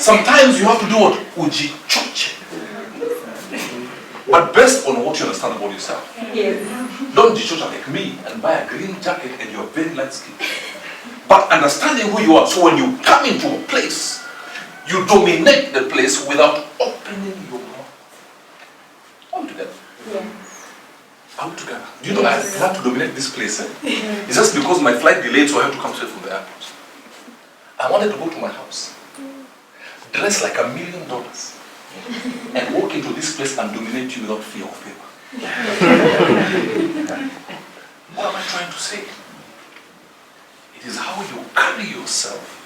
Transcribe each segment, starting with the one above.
Sometimes you have to do what? Uji choche. But based on what you understand about yourself. Yes. Don't jichocha like me and buy a green jacket and you're very light skinned. But understanding who you are, so when you come into a place, you dominate the place without opening your mouth. All together. Yes. All together. Do you know I had to dominate this place? It's just because my flight delayed, so I had to come straight from the airport. I wanted to go to my house, dress like $1 million, and walk into this place and dominate you without fear of paper. What am I trying to say? It is how you carry yourself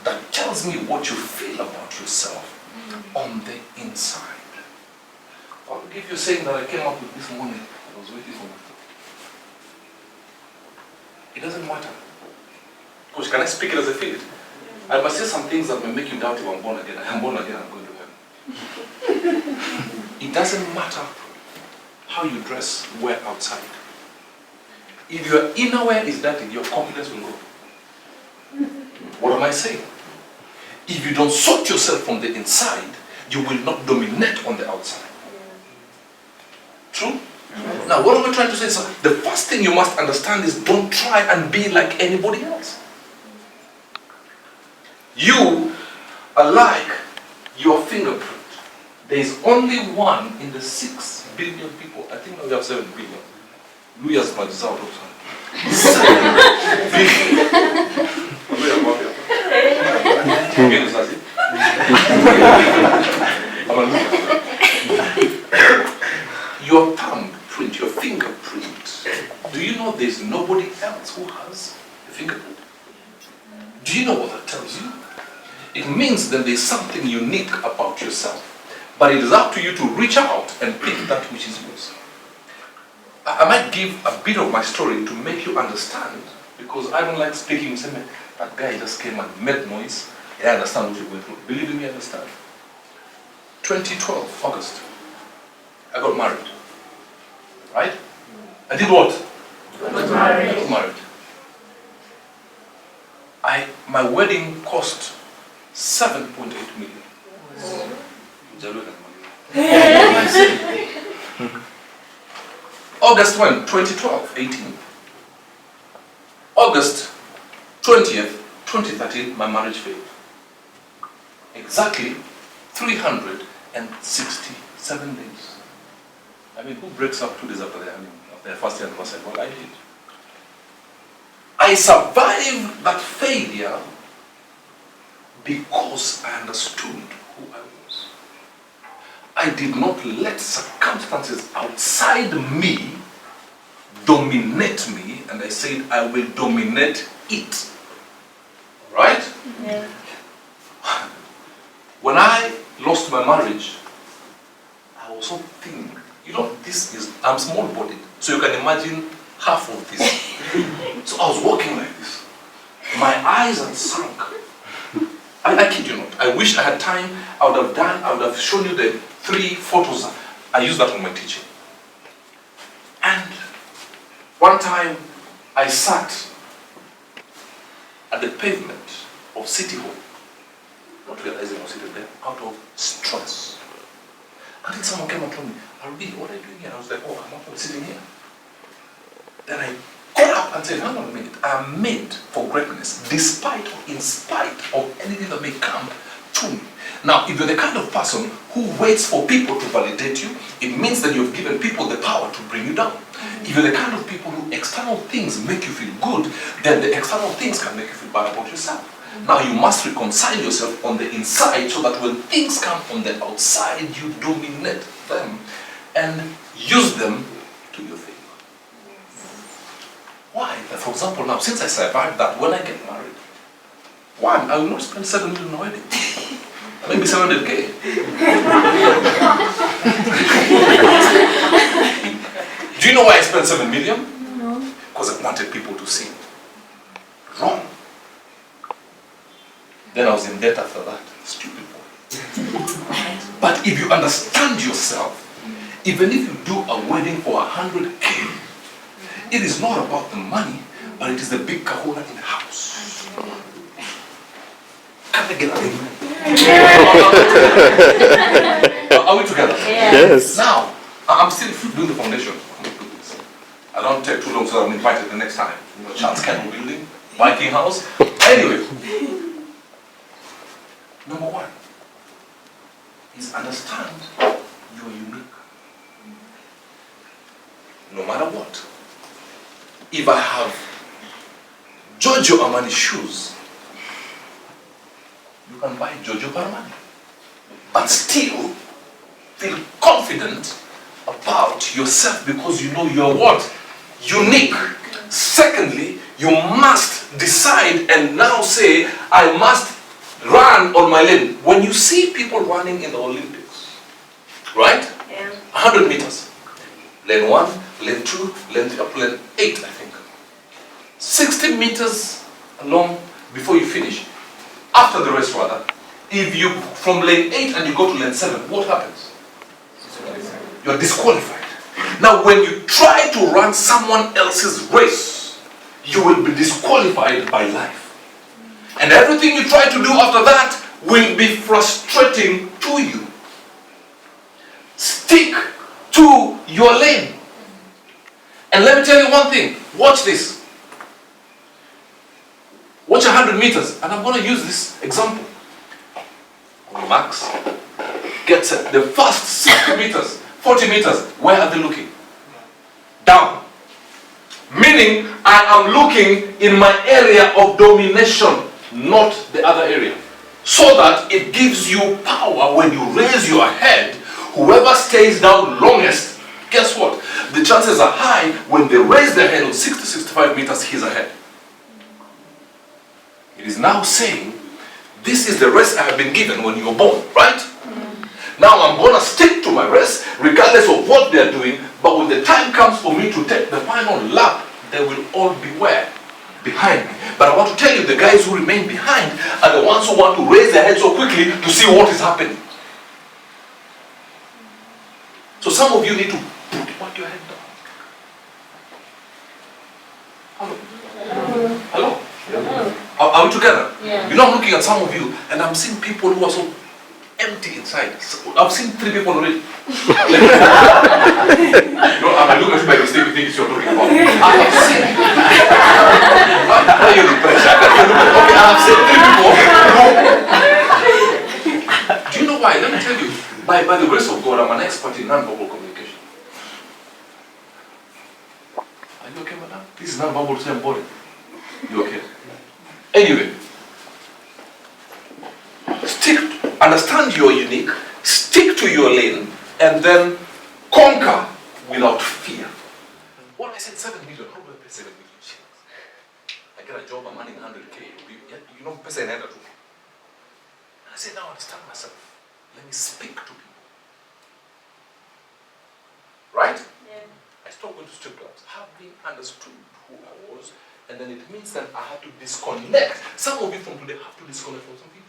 that tells me what you feel about yourself on the inside. I'll give you a saying that I came up with this morning. I was waiting for my phone. It doesn't matter. Coach, can I speak it as I feel it? I must say some things that may make you doubt if I'm born again. I am born again, I'm going to heaven. It doesn't matter how you dress, wear outside. If your inner wear is dirty, your confidence will go. What am I saying? If you don't sort yourself from the inside, you will not dominate on the outside. True? Now, what am I trying to say? So, the first thing you must understand is don't try and be like anybody else. You are like your fingerprint. There is only one in the 6 billion people. I think now we have 7 billion. Luya's budget out of time. 7 billion. Your thumbprint, your fingerprint. Do you know there's nobody else who has a fingerprint? Do you know what that tells you? It means that there's something unique about yourself. But it is up to you to reach out and pick that which is yours. I might give a bit of my story to make you understand, because I don't like speaking. Saying that guy just came and made noise. I understand what you're going through. Believe me, I understand. 2012, August, I got married. Right? I did what? I got married. My wedding cost 7.8 million. August when? 2012, 18. August 20th, 2013, my marriage failed. Exactly 367 days. I mean, who breaks up 2 days after their first anniversary? Well, I did. I survived that failure because I understood who I was. I did not let circumstances outside me dominate me, and I said I will dominate it. Right? Yeah. When I lost my marriage, I was so thin. You know, I'm small-bodied, so you can imagine half of this. So I was walking like this. My eyes had sunk. I kid you not. I wish I had time. I would have shown you the 3 photos. I used that on my teaching. And one time I sat at the pavement of City Hall, not realizing I was sitting there, out of stress. And then someone came and told me, Arubi, what are you doing here? I was like, oh, I'm not sitting here. Then I got up and said, hang on a minute, I'm made for greatness, despite or in spite of anything that may come to me. Now, if you're the kind of person who waits for people to validate you, it means that you've given people the power to bring you down. If you're the kind of people who external things make you feel good, then the external things can make you feel bad about yourself. Now you must reconcile yourself on the inside so that when things come on the outside, you dominate them and use them to your favor. Why? For example, now, since I survived that, when I get married, one, I will not spend 7 million on a wedding. Maybe 700K. Do you know why I spent 7 million? No. Because I wanted people to see. Wrong. Then I was in debt after that. Stupid boy. But if you understand yourself, even if you do a wedding for 100K, it is not about the money, but it is the big kahuna in the house. Can I get that? Are we together? Yes. Now, I'm still doing the foundation. I'm going to do this. I don't take too long, so I'm invited the next time. You know, Charles Kennel building, Viking house. Anyway, number one is understand you're unique. No matter what. If I have Giorgio Armani shoes, you can buy Giorgio Armani. But still feel confident about yourself because you know you're what? Unique. Secondly, you must decide and now say, I must run on my lane. When you see people running in the Olympics, right? Yeah. 100 meters. Lane 1, lane 2, lane 3, up to lane 8, I think. 60 meters along before you finish. After the race, rather, if you from lane 8 and you go to lane 7, what happens? You're disqualified. Now, when you try to run someone else's race, you will be disqualified by life. And everything you try to do after that will be frustrating to you. Stick to your lane. And let me tell you one thing. Watch this. Watch 100 meters. And I'm going to use this example. Max gets the first 60 meters, 40 meters. Where are they looking? Down. Meaning, I am looking in my area of domination, not the other area. So that it gives you power when you raise your head. Whoever stays down longest, guess what? The chances are high when they raise their head on 60-65 meters, he's ahead. It is now saying, this is the race I have been given when you were born, right? Now I'm going to stick to my race regardless of what they are doing, but when the time comes for me to take the final lap, they will all be where? Behind me. But I want to tell you, the guys who remain behind are the ones who want to raise their heads so quickly to see what is happening. So some of you need to put your head down. Hello? Hello? Oh. Are we together? Yeah. You know, I'm looking at some of you and I'm seeing people who are so empty inside. So, I've seen 3 people already. You know, I'm looking at you by mistake, you think it's you're talking about. I have seen. Why are you the pressure? Okay, I have seen 3 people. Do you know why? Let me tell you. By the grace of God, I'm an expert in non-verbal communication. Are you okay with that? This is non-verbal, so I'm boring. You okay? Anyway, understand you're unique, stick to your lane, and then conquer without fear. When I said 7 million, how do I pay 7 million shillings? I get a job, I'm earning 100K. You know, pay another too. And I said, now I understand myself. Let me speak to people. Right? Yeah. I stopped going to strip clubs, having understood who I was, and then it means that I had to disconnect. Some of you from today have to disconnect from some people.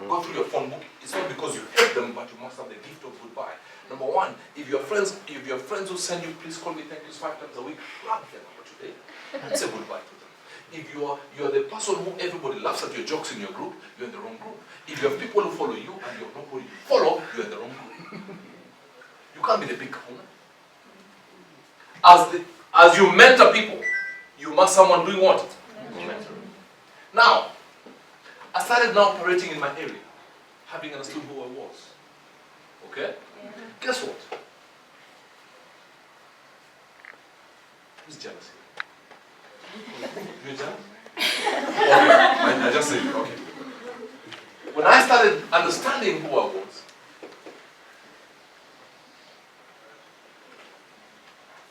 Go through your phone book. It's not because you hate them, but you must have the gift of goodbye. Number one, if your friends who send you please call me thank yous 5 times a week, love them for today. And say goodbye to them. If you're the person who everybody laughs at your jokes in your group, you're in the wrong group. If you have people who follow you and you have nobody you follow, you're in the wrong group. You can't be the big owner. As you mentor people, you must someone doing what? Mentoring. Now, I started now operating in my area, having understood who I was. Okay? Yeah. Guess what? Who's jealous here? You're jealous? Okay, I just said it, okay. When I started understanding who I was,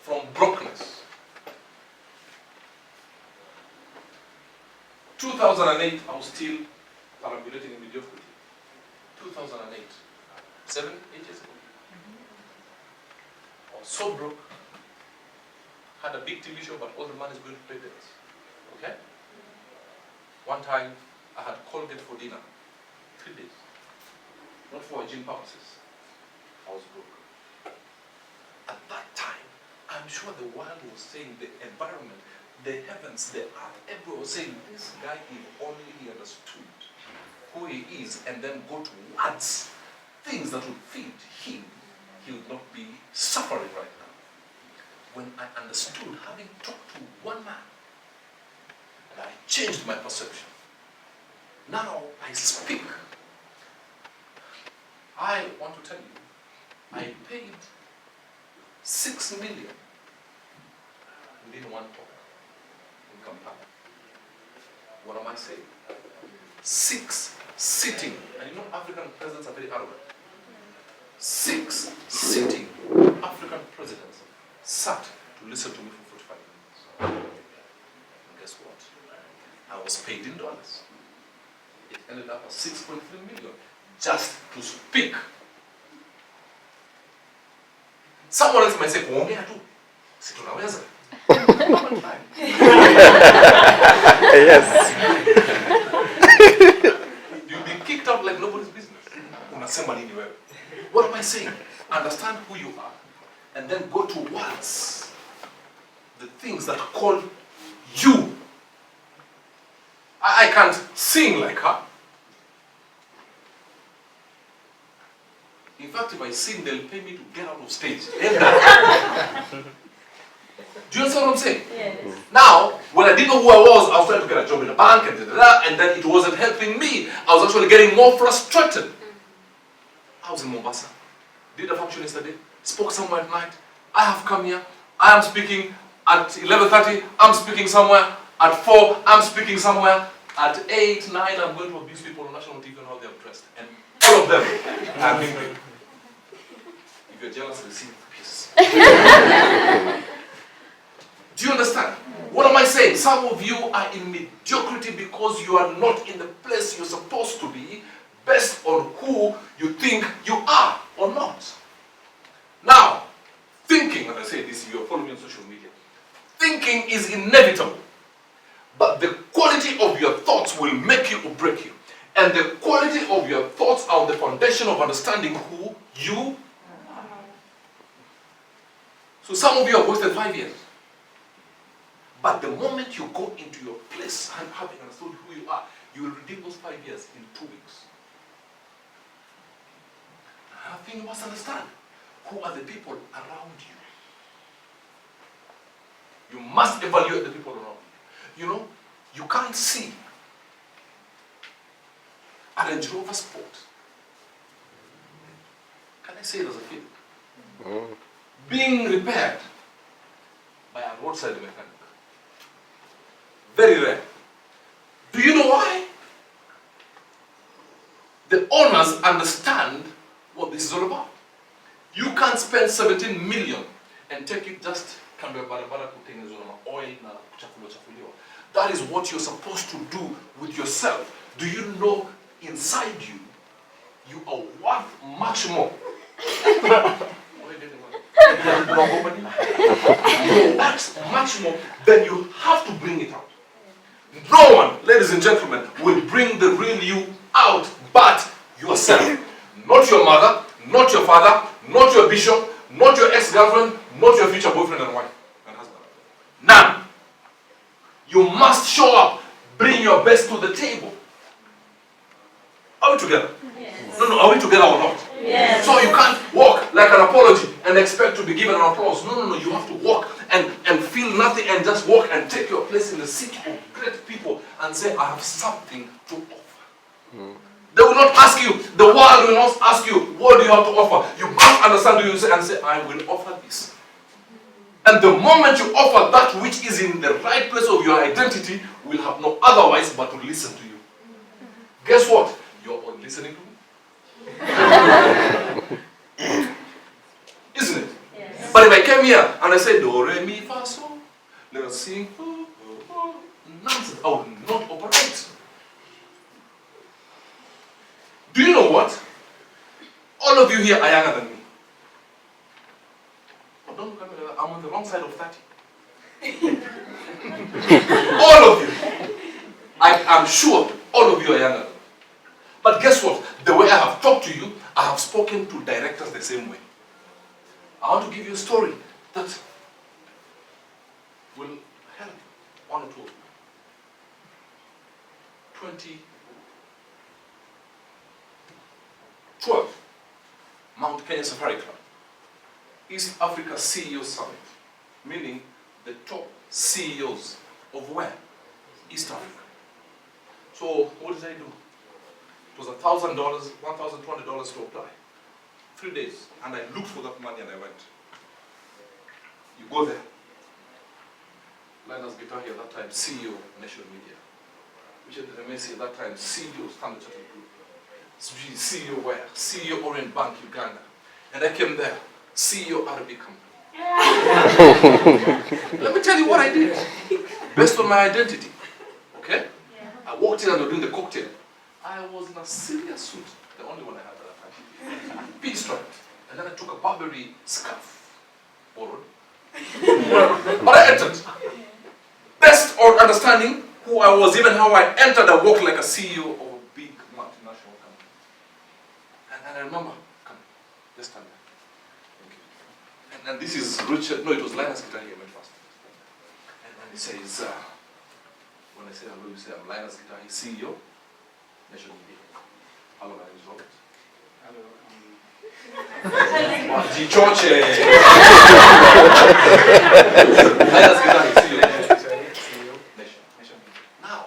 from brokenness, 2008, I was still perambulating in mediocrity. 2008, 7, 8 years ago. I was so broke, had a big TV show, but all the money is going to pay bills. Okay? One time, I had Colgate for dinner, 3 days. Not for hygiene purposes. I was broke. At that time, I'm sure the world was saying, the environment, the heavens, the earth, everyone was saying, this guy, if only he understood who he is and then go towards things that will feed him, he would not be suffering right now. When I understood, having talked to one man, and I changed my perception. Now I speak. I want to tell you, I paid 6 million within one talk in Kampala. What am I saying? 6 sitting, and you know African presidents are very arrogant. 6 sitting African presidents sat to listen to me for 45 minutes. And guess what? I was paid in dollars. It ended up at 6.3 million just to speak. Someone else might say, kuongea tu. Si tunaweza. Yes. You'll be kicked out like nobody's business. Unasema nini wewe? What am I saying? Understand who you are and then go towards the things that call you. I can't sing like her. In fact, if I sing, they'll pay me to get out of stage. Do you understand what I'm saying? Yes. Now, when I didn't know who I was trying to get a job in a bank and then it wasn't helping me. I was actually getting more frustrated. I was in Mombasa. Did a function yesterday. Spoke somewhere at night. I have come here. I am speaking at 11:30. I'm speaking somewhere. At 4, I'm speaking somewhere. At 8, 9, I'm going to abuse people on national TV and how they're dressed. And all of them are mingling. If you're jealous, receive peace. Do you understand? What am I saying? Some of you are in mediocrity because you are not in the place you're supposed to be based on who you think you are or not. Now, thinking, as I say this, you're following me on social media, thinking is inevitable. But the quality of your thoughts will make you or break you. And the quality of your thoughts are on the foundation of understanding who you are. So some of you have wasted 5 years. But the moment you go into your place and having understood who you are, you will redeem those 5 years in 2 weeks. I think you must understand who are the people around you. You must evaluate the people around you. You know, you can't see a Range Rover Sport. Can I say it as a kid? Being repaired by a roadside mechanic. Very rare. Do you know why? The owners understand what this is all about. You can't spend 17 million and take it just kando ya barabara kutengenezwa na oil na kuchafuliwa. That is what you're supposed to do with yourself. Do you know inside you, you are worth much more? You're worth much more than you have to bring it out. No one, ladies and gentlemen, will bring the real you out but yourself. Not your mother, not your father, not your bishop, not your ex-girlfriend, not your future boyfriend and wife and husband. None. You must show up, bring your best to the table. Are we together? Yes. No, are we together or not? Yes. So you can't walk like an apology and expect to be given an applause. No, you have to walk and feel nothing and just walk and take your place in the seat of great people and say, I have something to offer. They will not ask you, the world will not ask you, what do you have to offer? You must understand you and say, I will offer this. And the moment you offer that which is in the right place of your identity, will have no otherwise but to listen to you. Guess what? You're all listening to me. Isn't it? Yes. But if I came here and I said, do, re, mi, fa, so, let us sing, nonsense, I would not operate. Do you know what? All of you here are younger than me. Oh, don't look at me like that. I'm on the wrong side of 30. All of you. I am sure all of you are younger than me. But guess what? The way I have talked to you, I have spoken to directors the same way. I want to give you a story that will help one or two of you. 12, Mount Kenya Safari Club, East Africa CEO Summit, meaning the top CEOs of where? East Africa. So what did I do? It was $1,000, $1,200 to apply. 3 days, and I looked for that money and I went. You go there. Linus Gitahi at that time, CEO National Media. Richard Remesi at that time, CEO Standard Chartered Group. CEO where? CEO Orient Bank Uganda. And I came there, CEO RB Company. Let me tell you what I did, based on my identity. Okay? Yeah. I walked in and we were doing the cocktail. I was in a serious suit, the only one I had at that time. Pinstripe. And then I took a Burberry scarf, borrowed. But I entered. Based on understanding who I was, even how I entered, I walked like a CEO of a big multinational company. And I remember, come, just stand there. Thank you. And this is Richard, no, it was Linus Gitahi I met first. And he says, when I say hello, you say, I'm Linus Gitahi, CEO, National Media. Hello, my name is Robert. Hello. Gichoche. Linus Gitahi, CEO. Now,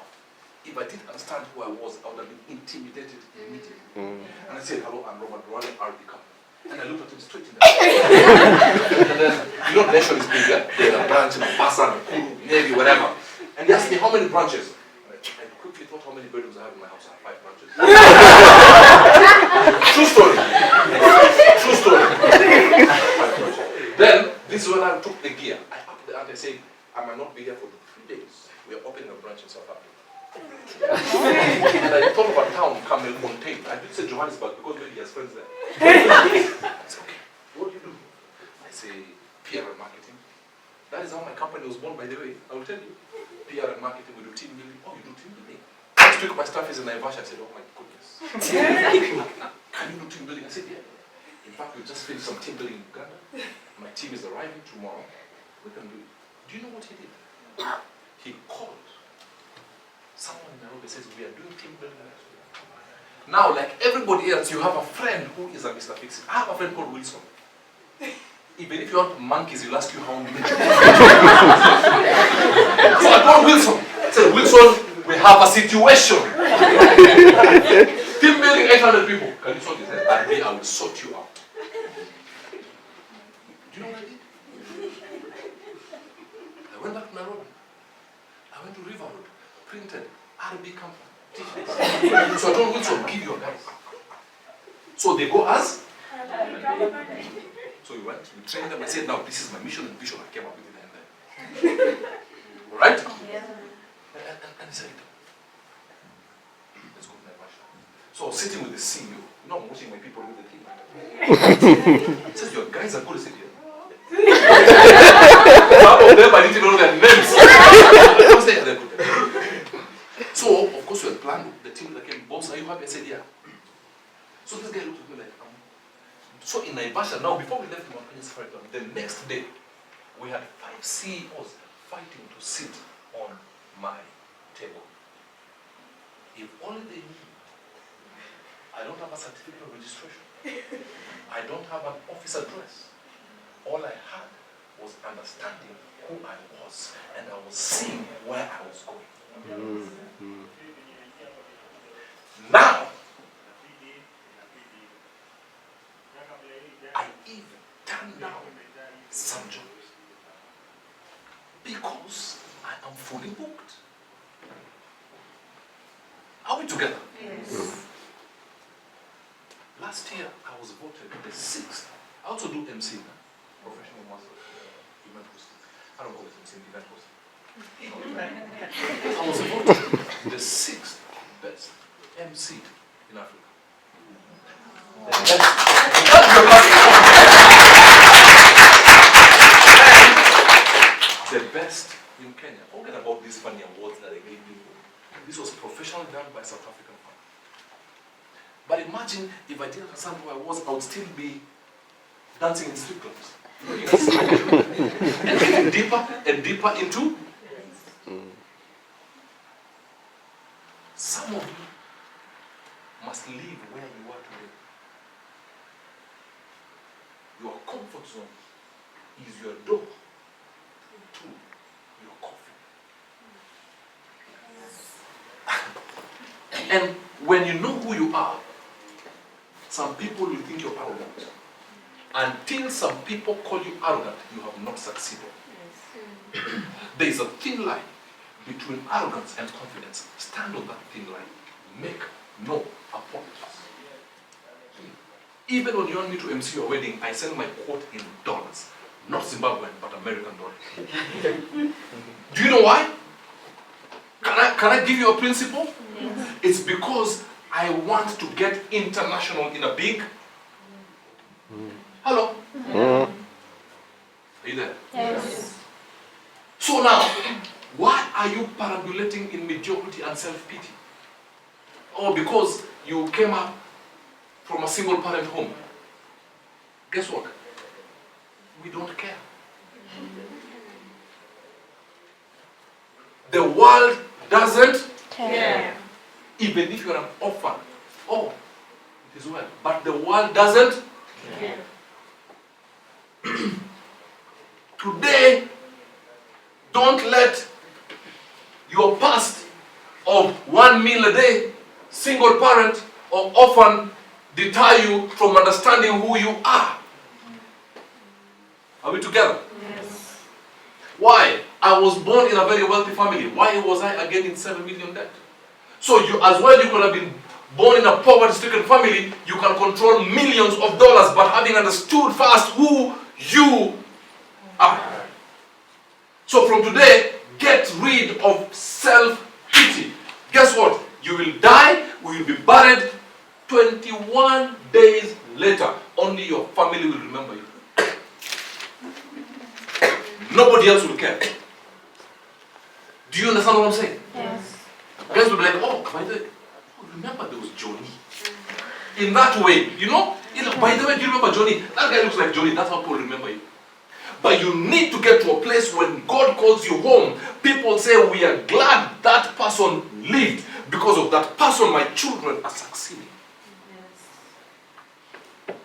if I didn't understand who I was, I would have been intimidated immediately. And I said, hello, I'm Robert Burale, RB Company. And I looked at him straight in the eye. And then, you know, Nation is bigger. There's a branch in Mombasa, Nakuru, Navy, whatever. And he asked me, how many branches? I quickly thought how many bedrooms I have in my house. I have 5 branches. True story. True story. Then, this is when I took the gear. I upped the ante. I said, I might not be here for 3 days. We are opening a branch in South Africa. And I thought of a town, Camel Fontaine. I did say Johannesburg because maybe he has friends there. I said, okay, what do you do? I say, PR and marketing. That is how my company was born, by the way. I will tell you. PR and marketing, we do team building. Oh, you do team building? Next week, my staff is in Naivasha. I said, oh my goodness. Can you do team building? I said, yeah. In fact, we just finished some team building in Uganda. My team is arriving tomorrow. We can do it. Do you know what he did? He called someone in Nairobi, says, we are doing team building. Now, like everybody else, you have a friend who is a Mr. Fix-It. I have a friend called Wilson. Even if you want monkeys, he'll ask you how many. So I called Wilson. I said, Wilson, we have a situation. Team building 800 people. Can you sort this? And me, I will sort you out. Do you know what I did? I went back to Nairobi. I went to River Road, printed RB Company t-shirts. So I told Wilson, give your guys. So they go as? So we went, we trained them. I said, now this is my mission and vision. I came up with it and then. Alright? Yeah. And he said, let's go to Naivasha. So I was sitting with the CEO. You know, I'm watching my people with the team. He says, your guys are good. I said, yeah. Some of them I didn't know their names. Because they are good. So, of course, we had planned the team that came, boss, are you happy? I said, yeah. So this guy looked at me like, so in Naivasha, now before we left Mount Kenya Safari Club, the next day, we had 5 CEOs fighting to sit on my table. If only they knew, I don't have a certificate of registration. I don't have an office address. All I had was understanding who I was, and I was seeing where I was going. Now, I even turned down some jobs because I am fully booked. Are we together? Yes. Last year, I was voted the 6th. I also do MC, professional master, event hosting. I don't call it MC, event hosting. I was voted the 6th best MC in Africa. The best in Kenya. Forget about these funny awards that they gave people. This was professionally done by South African firm. But imagine if I didn't understand who I was, I would still be dancing in strip clubs. And getting deeper and deeper into. Some of you must live where you are today. Your comfort zone is your door to your coffin. And when you know who you are, some people will think you're arrogant. Until some people call you arrogant, you have not succeeded. There is a thin line between arrogance and confidence. Stand on that thin line. Make no apologies. Even when you want me to MC your wedding, I send my quote in dollars. Not Zimbabwean, but American dollars. Do you know why? Can I give you a principle? Yes. It's because I want to get international in a big... Hello? Are you there? Yes. So now, why are you perambulating in mediocrity and self-pity? Or because you came up from a single parent home? Guess what? We don't care. The world doesn't care. Even if you're an orphan. Oh, it is well. But the world doesn't care. Today, don't let your past of 1 meal a day, single parent or orphan deter you from understanding who you are. Are we together? Yes. Why? I was born in a very wealthy family. Why was I again in 7 million debt? So you as well, you could have been born in a poverty-stricken family, you can control millions of dollars, but having understood first who you are. So from today, get rid of self-pity. Guess what? You will die, we will be buried 21 days later. Only your family will remember you. Nobody else will care. Do you understand what I'm saying? Yes. Guys will be like, oh, by the way, remember there was Johnny. In that way, by the way, do you remember Johnny? That guy looks like Johnny, that's how people remember you. But you need to get to a place when God calls you home, people say, we are glad that person lived. Because of that person, my children are succeeding.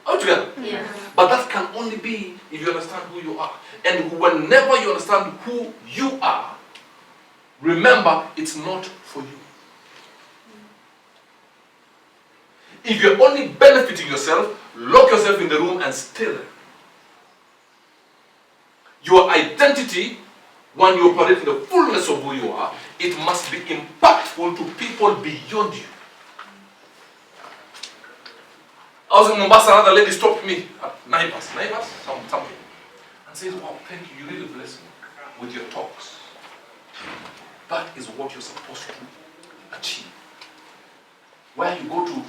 Are we together? Yes. But that can only be if you understand who you are. And whenever you understand who you are, remember, it's not for you. If you're only benefiting yourself, lock yourself in the room and stay there. Your identity, when you operate in the fullness of who you are, it must be impactful to people beyond you. I was in Mombasa, another lady stopped me at Naivas, something, and says, wow, thank you, you really bless me with your talks. That is what you're supposed to achieve. Where you go to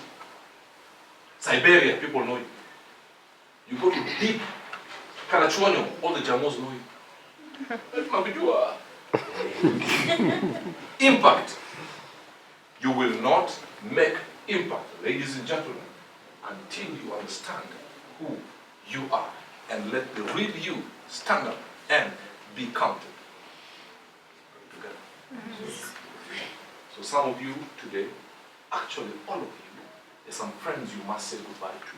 Siberia, people know you. You go to deep Karachuanyo, all the Jamos know you. Impact. You will not make impact, ladies and gentlemen, until you understand who you are and let the real you stand up and be counted. Together. So some of you today, actually all of you, there's some friends you must say goodbye to.